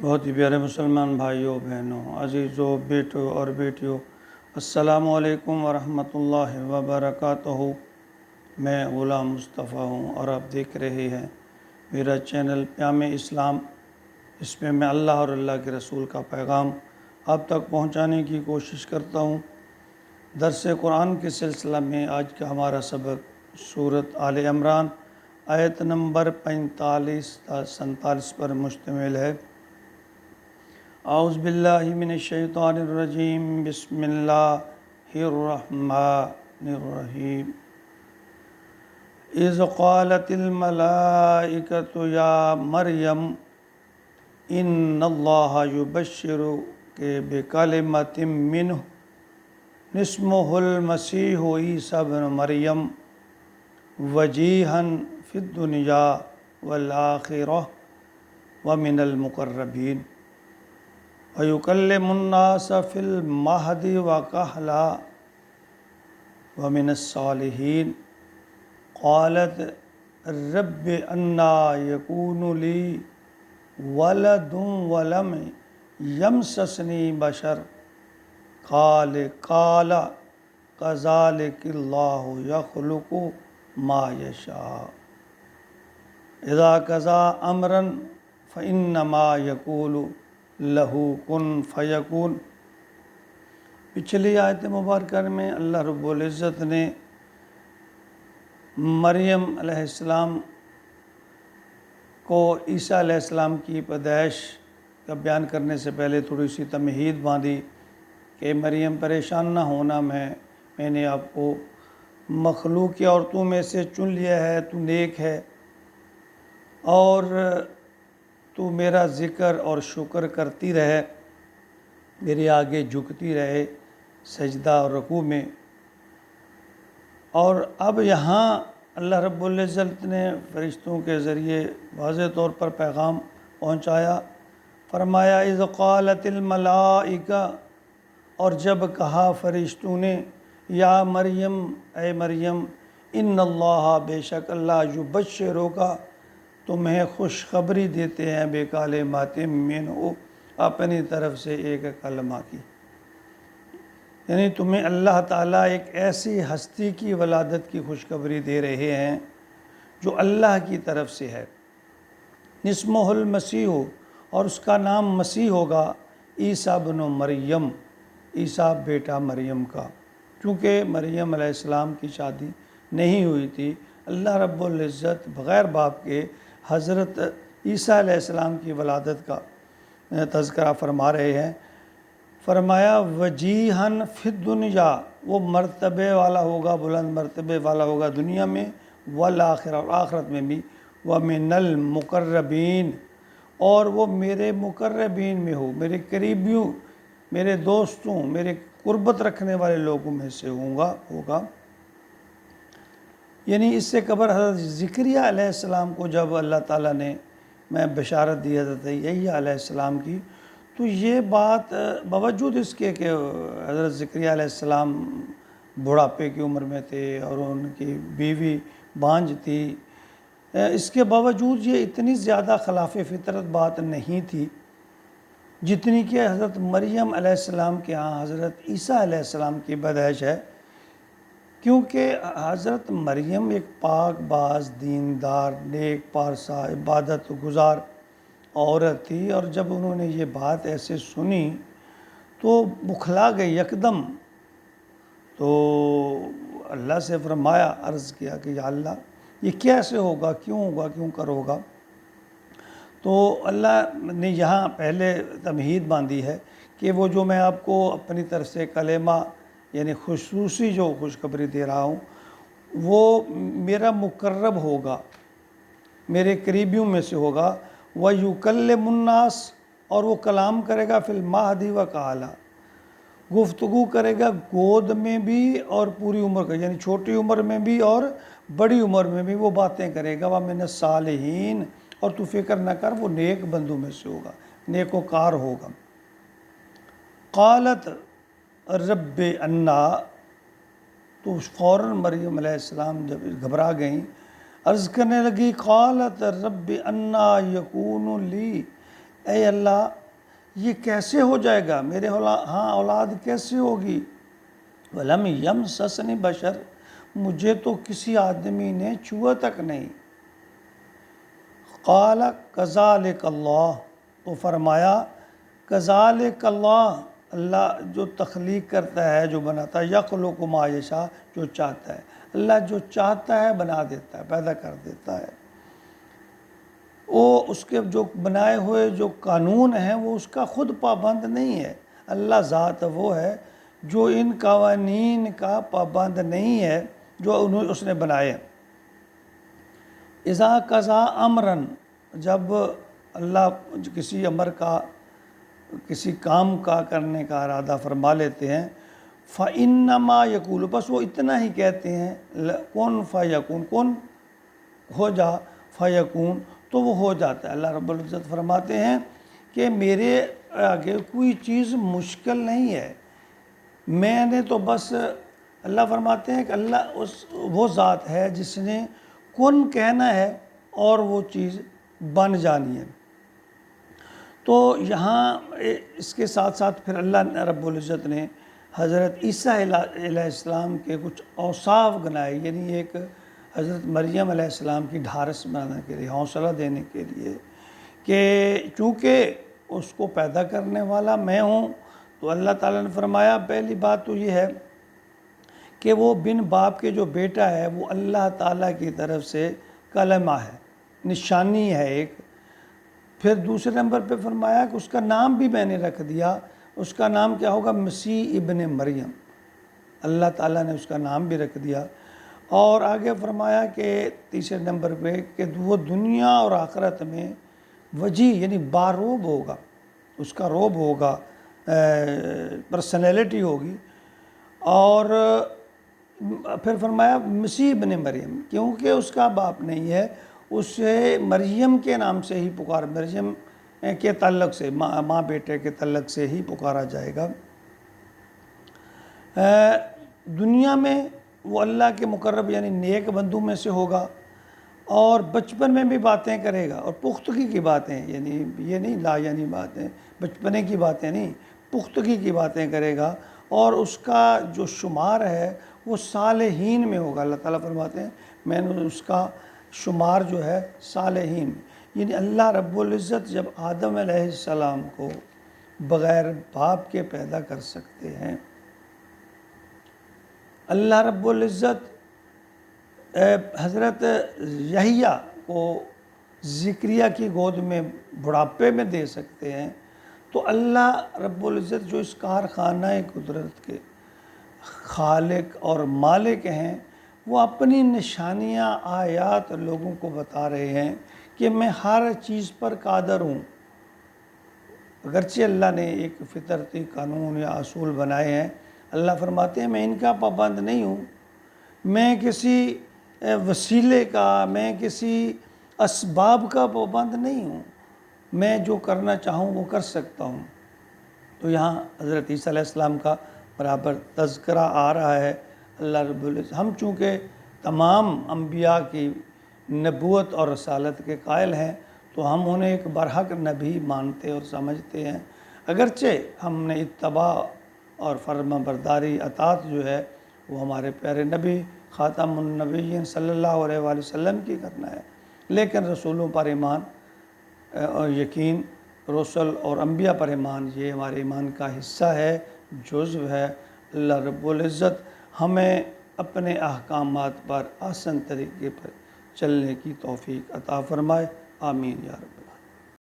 بہت ہی پیارے مسلمان بھائیوں بہنوں عزیزوں بیٹوں اور بیٹیوں، السلام علیکم ورحمۃ اللہ وبرکاتہ۔ میں غلام مصطفیٰ ہوں اور آپ دیکھ رہے ہیں میرا چینل پیام اسلام۔ اس میں میں اللہ اور اللہ کے رسول کا پیغام آپ تک پہنچانے کی کوشش کرتا ہوں۔ درس قرآن کے سلسلہ میں آج کا ہمارا سبق سورۃ آل عمران آیت نمبر 45 تا 47 پر مشتمل ہے۔ اعوذ باللہ من الشیطان الرجیم، بسم اللہ الرحمن الرحیم۔ اذ قالت الملائکۃ یا مریم ان اللہ یبشرک بکلمۃ منہ اسمہ المسیح عیسی ابن مریم وجیہا فی الدنیا والآخرہ ومن المقربین وَيُكَلِّمُ النَّاسَ فِي الْمَهْدِ وَكَهْلًا وَمِنَ الصَّالِحِينَ قَالَتْ رَبِّ أَنَّىٰ يَكُونُ لِي وَلَدٌ وَلَمْ يَمْسَسْنِي بَشَرٌ قَالَ كَذَٰلِكَ اللَّهُ يَخْلُقُ مَا يَشَاءُ إِذَا قَضَىٰ أَمْرًا فَإِنَّمَا يَقُولُ لہو کن فیکون۔ پچھلی آیت مبارکہ میں اللہ رب العزت نے مریم علیہ السلام کو عیسیٰ علیہ السلام کی پیدائش کا بیان کرنے سے پہلے تھوڑی سی تمہید باندھی کہ مریم پریشان نہ ہونا، میں نے آپ کو مخلوق کی عورتوں میں سے چن لیا ہے، تو نیک ہے اور تو میرا ذکر اور شکر کرتی رہے، میرے آگے جھکتی رہے سجدہ اور رکوع میں۔ اور اب یہاں اللہ رب العزت نے فرشتوں کے ذریعے واضح طور پر پیغام پہنچایا، فرمایا اذ قالت الملائکہ، اور جب کہا فرشتوں نے، یا مریم، اے مریم، ان اللہ، بے شک اللہ، یبشرک، تمہیں خوشخبری دیتے ہیں، بکلمات منہ، اپنی طرف سے ایک کلمہ کی، یعنی تمہیں اللہ تعالیٰ ایک ایسی ہستی کی ولادت کی خوشخبری دے رہے ہیں جو اللہ کی طرف سے ہے۔ اسمہ المسیح، اور اس کا نام مسیح ہوگا، عیسیٰ ابن مریم، عیسیٰ بیٹا مریم کا، چونکہ مریم علیہ السلام کی شادی نہیں ہوئی تھی، اللہ رب العزت بغیر باپ کے حضرت عیسیٰ علیہ السلام کی ولادت کا تذکرہ فرما رہے ہیں۔ فرمایا وجیہاً فی الدنیا، وہ مرتبے والا ہوگا، بلند مرتبے والا ہوگا دنیا میں، والآخرہ، اور آخرت میں بھی، ومن المقربین، اور وہ میرے مقربین میں ہو، میرے قریبیوں، میرے دوستوں، میرے قربت رکھنے والے لوگوں میں سے ہوگا۔ یعنی اس سے قبل حضرت زکریا علیہ السلام کو جب اللہ تعالیٰ نے بشارت دی حضرت یحییٰ علیہ السلام کی، تو یہ بات باوجود اس کے کہ حضرت زکریا علیہ السلام بڑھاپے کی عمر میں تھے اور ان کی بیوی بانجھ تھی، اس کے باوجود یہ اتنی زیادہ خلاف فطرت بات نہیں تھی جتنی کہ حضرت مریم علیہ السلام کے ہاں حضرت عیسیٰ علیہ السلام کی پیدائش ہے، کیونکہ حضرت مریم ایک پاک باز، دیندار، نیک پارسا، عبادت گزار عورت تھی، اور جب انہوں نے یہ بات ایسے سنی تو بکھلا گئی یکدم۔ تو اللہ سے فرمایا، عرض کیا کہ یا اللہ یہ کیسے ہوگا، کیوں کر ہوگا؟ تو اللہ نے یہاں پہلے تمہید باندھی ہے کہ وہ جو میں آپ کو اپنی طرف سے کلمہ، یعنی خصوصی جو خوشخبری دے رہا ہوں، وہ میرا مقرب ہوگا، میرے قریبیوں میں سے ہوگا، وَيُكَلِّمُ النَّاسَ، اور وہ کلام کرے گا، فِي الْمَهْدِ وَكَهْلًا، گفتگو کرے گا گود میں بھی اور پوری عمر کا، یعنی چھوٹی عمر میں بھی اور بڑی عمر میں بھی وہ باتیں کرے گا، وَمِنَ الصَّالِحِينَ، اور تو فکر نہ کر، وہ نیک بندوں میں سے ہوگا، نیکوکار ہوگا۔ قالت رب انا، تو فوراً مریم علیہ السلام جب گھبرا گئیں، عرض کرنے لگی، قالت رب انا یکون لی، اے اللہ یہ کیسے ہو جائے گا، میرے ہاں اولاد کیسے ہوگی؟ وَلَمْ يَمْسَسْنِ بَشَرٌ، مجھے تو کسی آدمی نے چھوا تک نہیں۔ قال کذالک اللہ، تو فرمایا کذالک اللہ، اللہ جو تخلیق کرتا ہے، جو بناتا ہے، یخلق ما یشاء، جو چاہتا ہے، اللہ جو چاہتا ہے بنا دیتا ہے، پیدا کر دیتا ہے۔ وہ اس کے جو بنائے ہوئے جو قانون ہیں وہ اس کا خود پابند نہیں ہے، اللہ ذات وہ ہے جو ان قوانین کا پابند نہیں ہے جو اس نے بنائے ہیں۔ اذا قضا امرن، جب اللہ کسی امر کا، کسی کام کا کرنے کا ارادہ فرما لیتے ہیں، فَإِنَّمَا يَقُولُ، بس وہ اتنا ہی کہتے ہیں، کن فَيَكُن، کن ہو جا، فَيَكُن، تو وہ ہو جاتا ہے۔ اللہ رب العزت فرماتے ہیں کہ میرے آگے کوئی چیز مشکل نہیں ہے، میں نے تو بس، اللہ فرماتے ہیں کہ اللہ وہ ذات ہے جس نے کن کہنا ہے اور وہ چیز بن جانی ہے۔ تو یہاں اس کے ساتھ ساتھ پھر اللہ رب العزت نے حضرت عیسیٰ علیہ السلام کے کچھ اوصاف گنائے، یعنی ایک حضرت مریم علیہ السلام کی ڈھارس بنانے کے لیے، حوصلہ دینے کے لیے کہ چونکہ اس کو پیدا کرنے والا میں ہوں، تو اللہ تعالیٰ نے فرمایا پہلی بات تو یہ ہے کہ وہ بن باپ کے جو بیٹا ہے وہ اللہ تعالیٰ کی طرف سے کلمہ ہے، نشانی ہے ایک۔ پھر دوسرے نمبر پہ فرمایا کہ اس کا نام بھی میں نے رکھ دیا، اس کا نام کیا ہوگا؟ مسیح ابن مریم، اللہ تعالیٰ نے اس کا نام بھی رکھ دیا۔ اور آگے فرمایا کہ تیسرے نمبر پہ کہ وہ دنیا اور آخرت میں وجی، یعنی باروب ہوگا، اس کا روب ہوگا، پرسنالٹی ہوگی۔ اور پھر فرمایا مسیح ابن مریم، کیونکہ اس کا باپ نہیں ہے، اسے مریم کے نام سے ہی پکار، مریم کے تعلق سے، ماں بیٹے کے تعلق سے ہی پکارا جائے گا۔ دنیا میں وہ اللہ کے مقرب یعنی نیک بندوں میں سے ہوگا، اور بچپن میں بھی باتیں کرے گا، اور پختگی کی باتیں، یعنی یہ نہیں لا یعنی باتیں، بچپنے کی باتیں نہیں، پختگی کی باتیں کرے گا، اور اس کا جو شمار ہے وہ صالحین میں ہوگا۔ اللہ تعالیٰ فرماتے ہیں میں نے اس کا شمار جو ہے صالحین میں، یعنی اللہ رب العزت جب آدم علیہ السلام کو بغیر باپ کے پیدا کر سکتے ہیں، اللہ رب العزت حضرت یحییٰ کو زکریا کی گود میں بڑھاپے میں دے سکتے ہیں، تو اللہ رب العزت جو اس کارخانہ قدرت کے خالق اور مالک ہیں، وہ اپنی نشانیاں آیات لوگوں کو بتا رہے ہیں کہ میں ہر چیز پر قادر ہوں۔ اگرچہ اللہ نے ایک فطرتی قانون یا اصول بنائے ہیں، اللہ فرماتے ہیں میں ان کا پابند نہیں ہوں، میں کسی وسیلے کا، میں کسی اسباب کا پابند نہیں ہوں، میں جو کرنا چاہوں وہ کر سکتا ہوں۔ تو یہاں حضرت عیسیٰ علیہ السلام کا برابر تذکرہ آ رہا ہے۔ اللہ رب العزت، ہم چونکہ تمام انبیاء کی نبوت اور رسالت کے قائل ہیں تو ہم انہیں ایک برحق نبی مانتے اور سمجھتے ہیں، اگرچہ ہم نے اتباع اور فرما برداری اطاعت جو ہے وہ ہمارے پیارے نبی خاتم النبیین صلی اللہ علیہ وآلہ وسلم کی کرنا ہے، لیکن رسولوں پر ایمان اور یقین، رسل اور انبیاء پر ایمان، یہ ہمارے ایمان کا حصہ ہے، جزو ہے۔ اللہ رب العزت ہمیں اپنے احکامات پر آسان طریقے پر چلنے کی توفیق عطا فرمائے، آمین یا رب۔